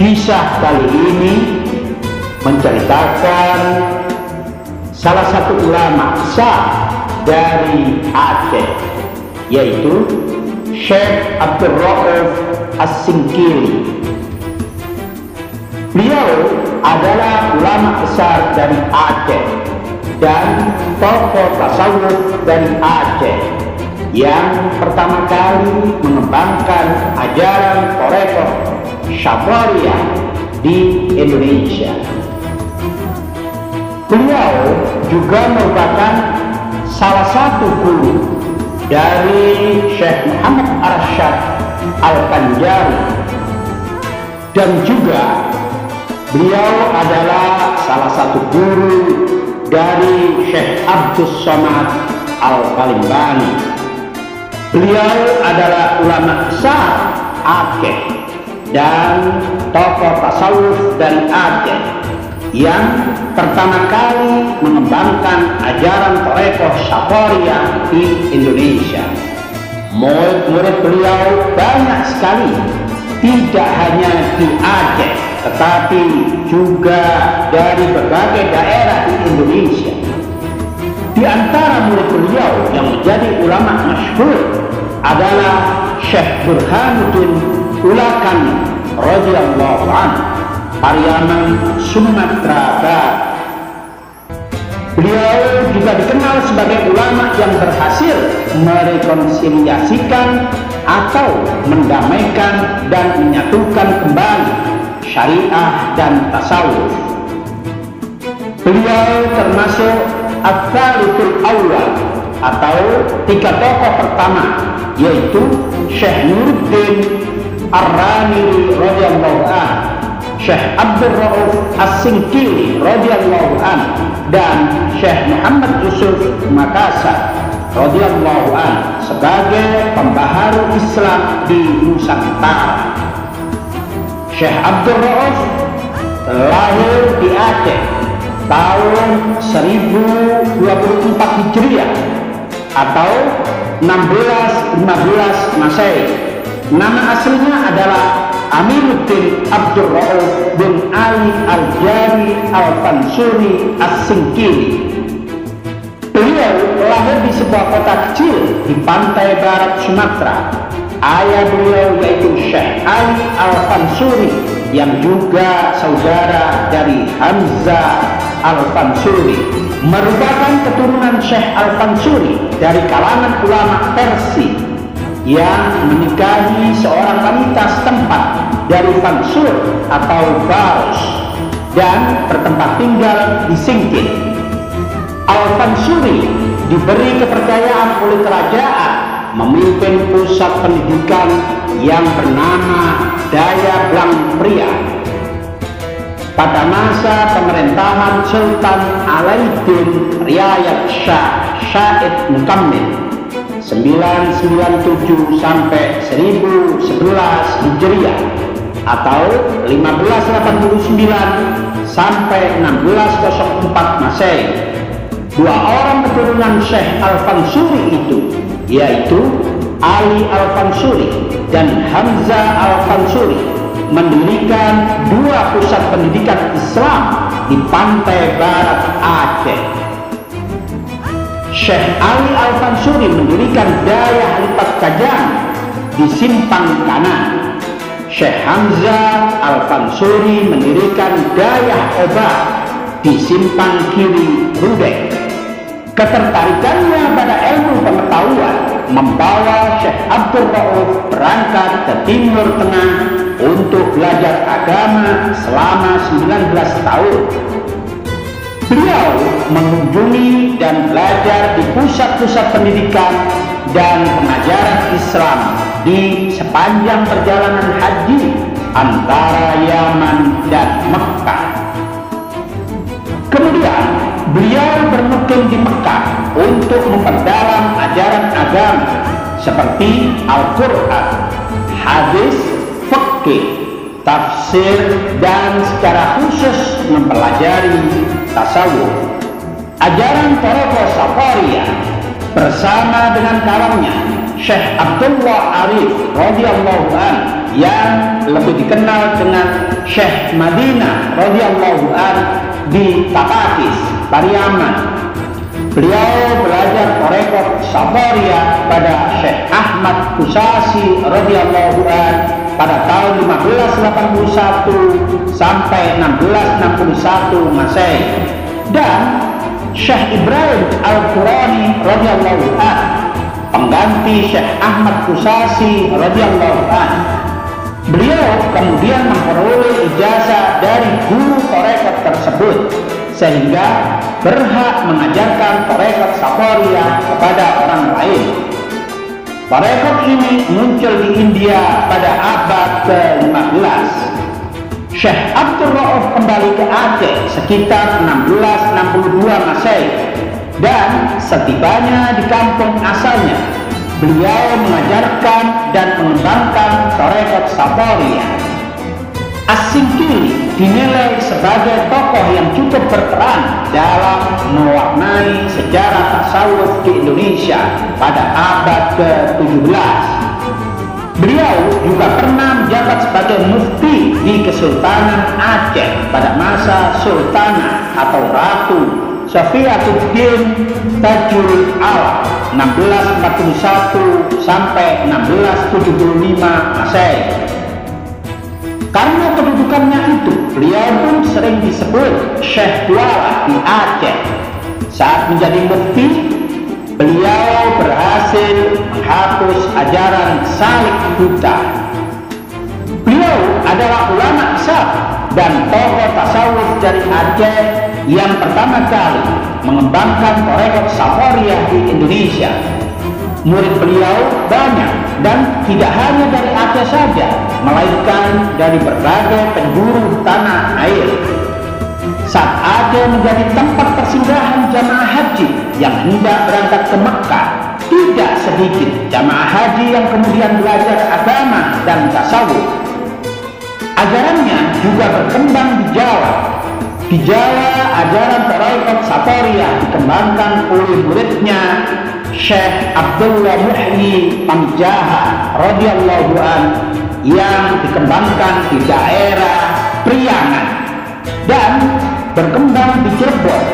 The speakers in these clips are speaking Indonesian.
Kisah kali ini menceritakan salah satu ulama besar dari Aceh, yaitu Syekh Abdul Rauf As-Singkili. Beliau adalah ulama besar dari Aceh dan tokoh tasawuf dari Aceh yang pertama kali mengembangkan ajaran Thariqah Syadhariyah di Indonesia. Beliau juga merupakan salah satu guru dari Syekh Muhammad Arsyad Al-Banjari, dan juga beliau adalah salah satu guru dari Syekh Abdus Somad Al-Kalimbani. Beliau adalah ulama besar Aceh dan tokoh tasawuf dari Aceh yang pertama kali mengembangkan ajaran Thariqah Syadhariyah di Indonesia. Murid-murid beliau banyak sekali, tidak hanya di Aceh tetapi juga dari berbagai daerah di Indonesia. Di antara murid beliau yang menjadi ulama masyhur adalah Syekh Burhanuddin Ulakani radhiyallahu anhu, Pariaman, Sumatera Barat. Beliau juga dikenal sebagai ulama yang berhasil merekonsiliasikan atau mendamaikan dan menyatukan kembali syariah dan tasawuf. Beliau termasuk Ats-Tsalithul Awwal atau tiga tokoh pertama, yaitu Syekh Nuruddin Ar-Ramili radhiyallahu anhu, Syekh Abdul Rauf As-Singkili radhiyallahu anhu, dan Syekh Muhammad Yusuf Makassar radhiyallahu anhu sebagai pembaharu Islam di Nusantara. Syekh Abdul Rauf lahir di Aceh tahun 1024 Hijriah atau 1615 Masehi. Nama aslinya adalah Aminuddin Abdul Rauf bin Ali Al-Jari Al-Fansuri As-Singkili. Beliau lahir di sebuah kota kecil di pantai barat Sumatera. Ayah beliau yaitu Syekh Ali Al-Fansuri yang juga saudara dari Hamzah Al-Fansuri, merupakan keturunan Syekh Al-Fansuri dari kalangan ulama Persia yang menikahi seorang wanita setempat dari Fansur atau Baus dan bertempat tinggal di Singkil. Al-Fansuri diberi kepercayaan oleh kerajaan memimpin pusat pendidikan yang bernama Daya Blang Pria pada masa pemerintahan Sultan Alaiddin Riayat Shah Syahid Mukammil 997 sampai 1011 Hijriah atau 1589 sampai 1604 Masehi. Dua orang keturunan Syekh Al-Fansuri itu, yaitu Ali Al-Fansuri dan Hamzah Al-Fansuri, mendirikan dua pusat pendidikan Islam di pantai barat Aceh. Syekh Ali Al-Fansuri mendirikan Daya Lipat Kajang di Simpang Kanan. Syekh Hamzah Al-Fansuri mendirikan Daya Obat di Simpang Kiri Rudek. Ketertarikannya pada ilmu pengetahuan membawa Syekh Abdul Rauf berangkat ke Timur Tengah untuk belajar agama selama 19 tahun. Beliau mengunjungi dan belajar di pusat-pusat pendidikan dan pengajaran Islam di sepanjang perjalanan haji antara Yaman dan Mekah. Kemudian beliau bermukim di Mekah untuk memperdalam ajaran agama seperti Al-Quran, hadis, fikih, tafsir, dan secara khusus mempelajari tasawuf. Ajaran Thariqah Syadhariyah bersama dengan kawannya Syekh Abdullah Arif radhiyallahu anhu yang lebih dikenal dengan Syekh Madinah radhiyallahu an di Tapakis, Pariaman. Beliau belajar tarekat Sabariyah pada Syekh Ahmad Kusasi radhiyallahu an pada tahun 1581 sampai 1661 Masehi, dan Syekh Ibrahim Al-Qurani radhiyallahu an, pengganti Syekh Ahmad Kusasi radhiyallahu an. Beliau kemudian memperoleh ijazah dari guru tarekat tersebut sehingga berhak mengajarkan tarekat Sabariyah kepada orang lain. Tarekat ini muncul di India pada abad ke-15. Syekh Abdul Rauf kembali ke Aceh sekitar 1662 Masehi, dan setibanya di kampung asalnya, beliau mengajarkan dan mengembangkan tarekat Sabariyah. As-Singkili dinilai sebagai tokoh yang cukup berperan dalam mewarnai sejarah tasawuf di Indonesia pada abad ke-17. Beliau juga pernah menjabat sebagai mufti di Kesultanan Aceh pada masa Sultanah atau Ratu Safiyatuddin Tajul Alam 1641 sampai 1675 Masehi. Karena kedudukannya itu, beliau pun sering disebut Syekh Duala di Aceh. Saat menjadi mufti, beliau berhasil menghapus ajaran Salik Buta. Beliau adalah ulama besar dan tokoh tasawuf dari Aceh yang pertama kali mengembangkan tarekat Sabariyah di Indonesia. Murid beliau banyak dan tidak hanya dari Aceh saja, melainkan dari berbagai penjuru tanah air. Saat Aceh menjadi tempat persinggahan jamaah haji yang hendak berangkat ke Mekah, tidak sedikit jamaah haji yang kemudian belajar agama dan tasawuf. Ajarannya juga berkembang di Jawa. Di Jawa, ajaran tarekat Sabariyah dikembangkan oleh muridnya Syekh Abdullah Muhyi Pamjaha radhiyallahu an, yang dikembangkan di daerah Priangan dan berkembang di Cirebon,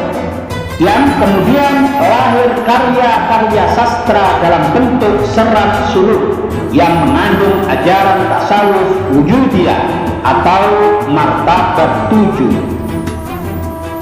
yang kemudian lahir karya-karya sastra dalam bentuk serat suluk yang mengandung ajaran tasawuf wujudiyah atau martabat 7.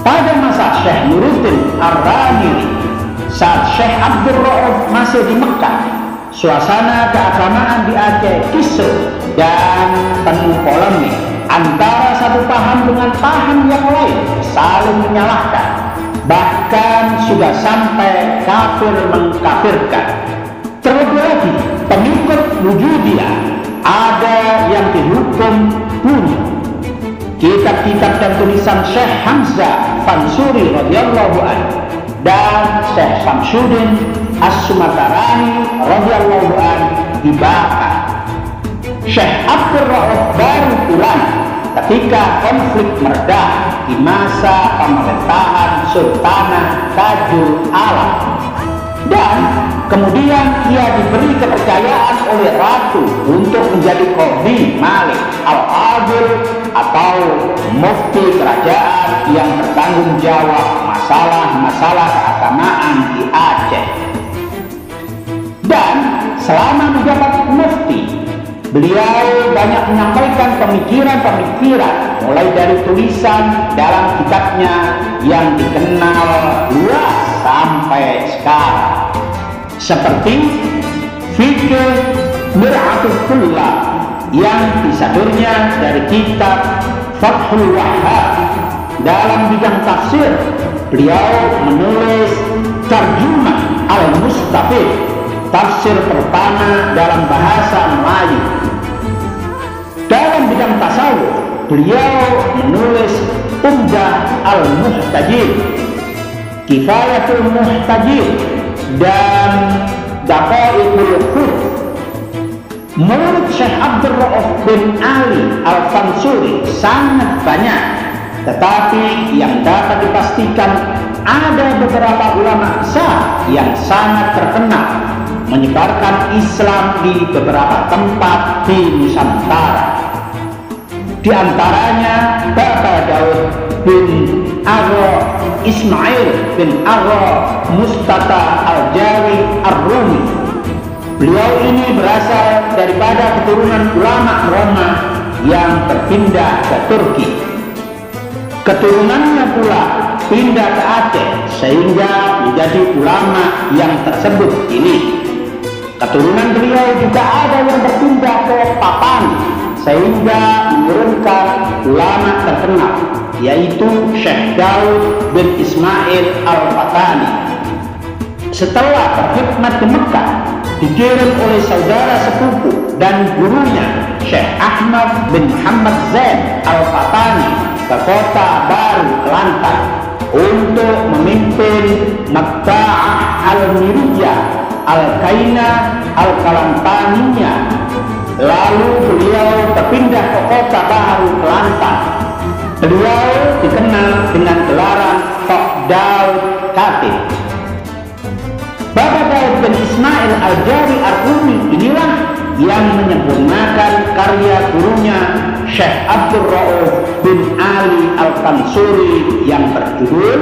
Pada masa Syekh Nuruddin Ar-Ramili, saat Syekh Abdul Rauf masih di Mekah, suasana keagamaan di Aceh kisruh dan penuh polemik antara satu paham dengan paham yang lain, saling menyalahkan, bahkan sudah sampai kafir mengkafirkan. Terlebih lagi, pengikut wujudiyah ada yang dihukum bunuh. Kitab-kitab dan tulisan Syekh Hamzah Fansuri radhiyallahu anhu dan Syekh Samsuddin As-Sumatarani radhiyallahu anhu dibakar. Syekh Abdul Rauf baru pulang ketika konflik meredah di masa pemerintahan Sultanah Tajul Alam, dan kemudian ia diberi kepercayaan oleh Ratu untuk menjadi Qadhi Malik Al-Adil atau mufti kerajaan yang bertanggung jawab masalah-masalah keagamaan di Aceh. Dan selama menjabat mufti, beliau banyak menyampaikan pemikiran-pemikiran, mulai dari tulisan dalam kitabnya yang dikenal luas sampai sekarang, seperti Fikih Mir'atul Tullab yang disadurnya dari kitab Fathul Wahhab. Dalam bidang tafsir, beliau menulis Tarjumah Al-Mustafid, tafsir pertama dalam bahasa Melayu. Dalam bidang tasawuf, beliau menulis Umdah Al-Muhtajir, Kifayatul Muhtajir, dan Daqaiqul Khuf. Menurut Syekh Abdul Rauf bin Ali Al-Fansuri sangat banyak, tetapi yang dapat dipastikan ada beberapa ulama besar yang sangat terkenal menyebarkan Islam di beberapa tempat di Nusantara. Di antaranya Bapak Daud bin Agha Ismail bin Agha Mustafa Al-Jawi Ar-Rumi. Beliau ini berasal daripada keturunan ulama Roma yang berpindah ke Turki. Keturunannya pula pindah ke Aceh sehingga menjadi ulama yang tersebut ini. Keturunan beliau juga ada yang berpindah ke Papani sehingga menurunkan ulama terkenal, yaitu Syekh Daud bin Ismail Al-Fatani. Setelah berkhidmat di Mekah, dikirim oleh saudara sepupu dan gurunya Syekh Ahmad bin Muhammad Zain Al-Fatani ke kota baru Kelantan untuk memimpin Makta'ah Al-Miriyah Al-Kaina Al-Kalantaniyah. Lalu beliau berpindah ke kota baru Kelantan. Beliau dikenal dengan gelaran Tok Daud Khatib. Bapak Daud bin Ismail Al-Jawi Ar-Rumi inilah yang menyempurnakan karya gurunya Syekh Abdul Rauf bin Ali Al-Tansuri yang berjudul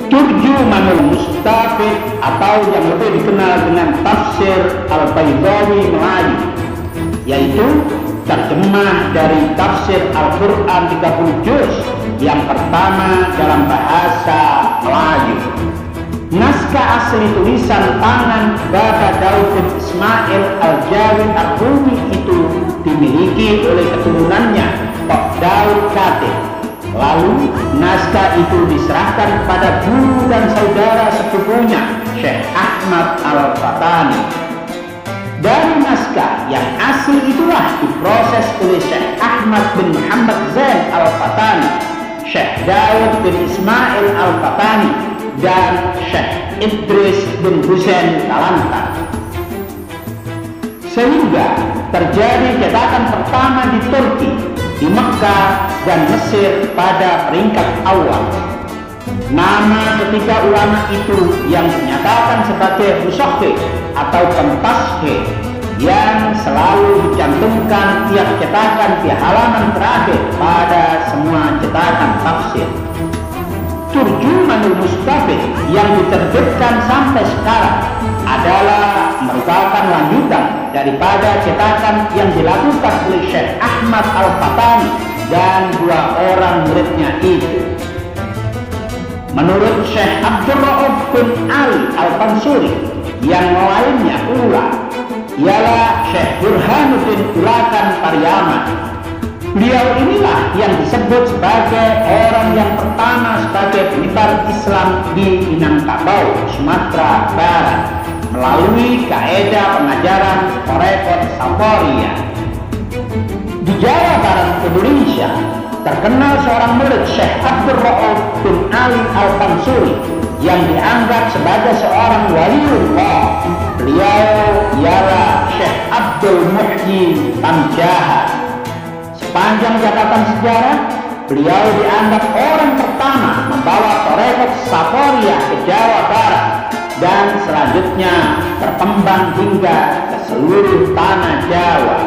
Turjumanul Mustafid, atau yang lebih dikenal dengan Tafsir Al-Baydawi Melayu, yaitu terjemah dari tafsir Al-Quran 30 juz yang pertama dalam bahasa Melayu. Naskah asli tulisan tangan Bapak Daud bin Ismail Al-Jawi Ar-Rumi itu dimiliki oleh keturunannya Tok Daud Khatib. Lalu naskah itu diserahkan kepada guru dan saudara sepupunya Syekh Ahmad Al-Fatani. Dari naskah yang asli itulah diproses oleh Syekh Ahmad bin Muhammad Zain Al-Fatani, Syekh Daud bin Ismail Al-Fatani, dan Syekh Idris bin Husain Kalantan. Sehingga terjadi cetakan pertama di Turki, di Mekah dan Mesir pada peringkat awal. Nama ketiga ulama itu yang dinyatakan sebagai musahih atau pentashih yang selalu dicantumkan tiap cetakan di halaman terakhir pada semua cetakan tafsir. Turjumanul Mustafid yang diterbitkan sampai sekarang adalah merupakan lanjutan daripada cetakan yang dilakukan oleh Syekh Ahmad Al-Fatani dan dua orang muridnya itu. Menurut Syekh Abdul Rauf bin Ali Al-Tansuri, yang lainnya pula ialah Syekh Burhanuddin Ulakan Pariaman. Beliau inilah yang disebut sebagai orang yang pertama sebagai penyebar Islam di Minangkabau, Sumatera Barat, melalui kaedah pengajaran Thariqat Safariyah. Di Jawa Barat Indonesia terkenal seorang murid Syekh Abdul Rauf bin Ali Al-Tansuri yang dianggap sebagai seorang waliullah. Beliau ialah Syekh Abdul Muhyi Tamjaha. Sepanjang catatan sejarah, beliau dianggap orang pertama membawa Thariqat Safariyah ke Jawa Barat dan selanjutnya berkembang hingga ke seluruh tanah Jawa.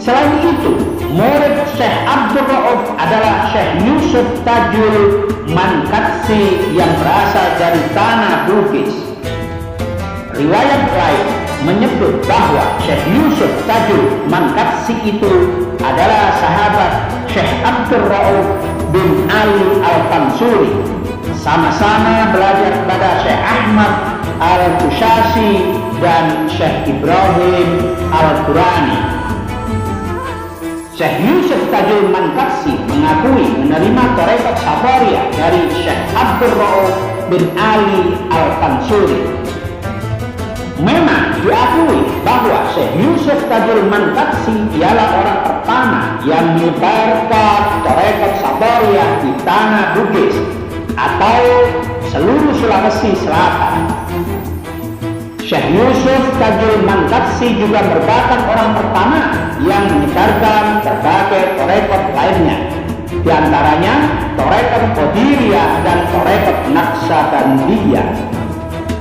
Selain itu, murid Syekh Abdul Rauf adalah Syekh Yusuf Tajul Mankatsi yang berasal dari tanah Bugis. Riwayat lain menyebut bahwa Syekh Yusuf Tajul Mankatsi itu adalah sahabat Syekh Abdul Rauf bin Ali Al-Tansuri. Sama-sama belajar kepada Syekh Ahmad Al-Kushasi dan Syekh Ibrahim Al-Qurani. Syekh Yusuf Tajul Mankatsi mengakui menerima Thariqat Safariyah dari Syekh Abdul Rauf bin Ali Al-Tansuri. Memang diakui bahwa Syekh Yusuf Tajul Mankatsi ialah orang pertama yang menyebarkan Thariqat Safariyah di tanah Bugis atau seluruh Sulawesi Selatan. Syekh Yusuf Tajul Mankatsi juga merupakan orang pertama yang menyebarkan berbagai Thariqat lainnya, di antaranya Thariqat Qadiriyah dan Thariqat Naqsabandiyah.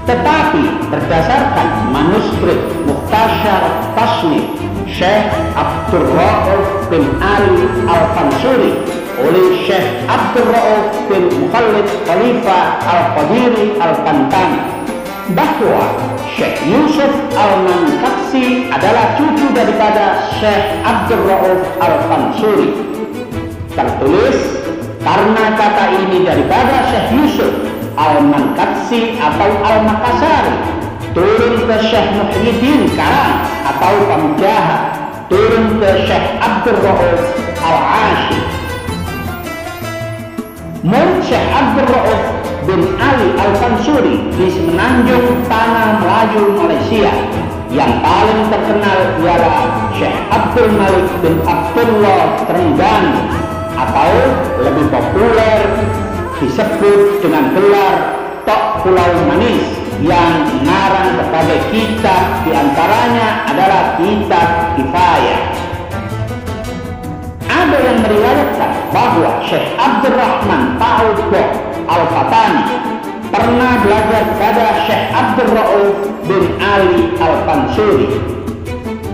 Tetapi berdasarkan manuskrip Mukhtasar Tasnif Syekh Abdul Rauf bin Ali Al-Fansuri oleh Syekh Abdul Rauf bin Mukhallid Khalifah Al-Qadiri Al-Kantani bahwa Syekh Yusuf Al-Mankaksi adalah cucu daripada Syekh Abdul Rauf Al-Fansuri. Tertulis karena kata ini daripada Syekh Yusuf Al-Mankaksi atau Al-Makassari turun ke Syekh Muhyiddin Karang atau Pamujaha turun ke Syekh Abdul Rauf Al-Ashir. Murid Syekh Abdul Rauf bin Ali Al-Fansuri di Semenanjung Tanah Melayu Malaysia yang paling terkenal ialah Syekh Abdul Malik bin Abdullah Trengganu atau lebih populer disebut dengan gelar Tok Pulau Manis yang mengarang berbagai kitab, diantaranya adalah kitab Kifayah. Ada yang meriwayatkan bahwa Syekh Abdul Rahman Ta'udbah Al-Fatani pernah belajar kepada Syekh Abdul Rauf bin Ali Al-Fansuri.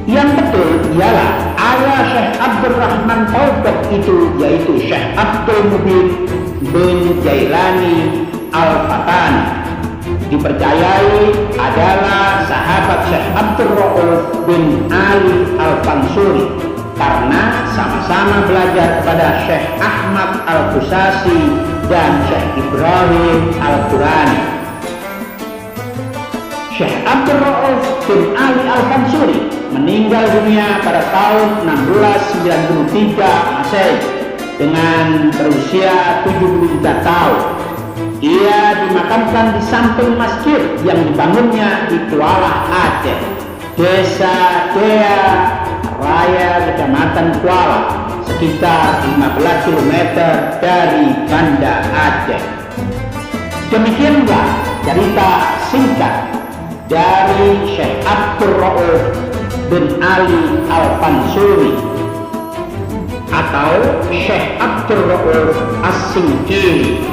Yang betul ialah ayah Syekh Abdul Rahman Ta'udbah itu yaitu Syekh Abdul Mubin bin Jailani Al-Fatani, dipercayai adalah sahabat Syekh Abdul Rauf bin Ali Al-Fansuri karena sama-sama belajar kepada Syekh Ahmad Al-Qusasi dan Syekh Ibrahim Al-Qurani. Syekh Abdul Rauf bin Ali Al-Fansuri meninggal dunia pada tahun 1693 Masehi dengan berusia 73 tahun. Ia dimakamkan di samping masjid yang dibangunnya di Kuala Aceh, Desa Dea Raya, Kecamatan Kuala, sekitar 15 km dari Banda Aceh. Demikianlah cerita singkat dari Syekh Abdul Rauf bin Ali Al-Fansuri atau Syekh Abdul Rauf As-Singkili.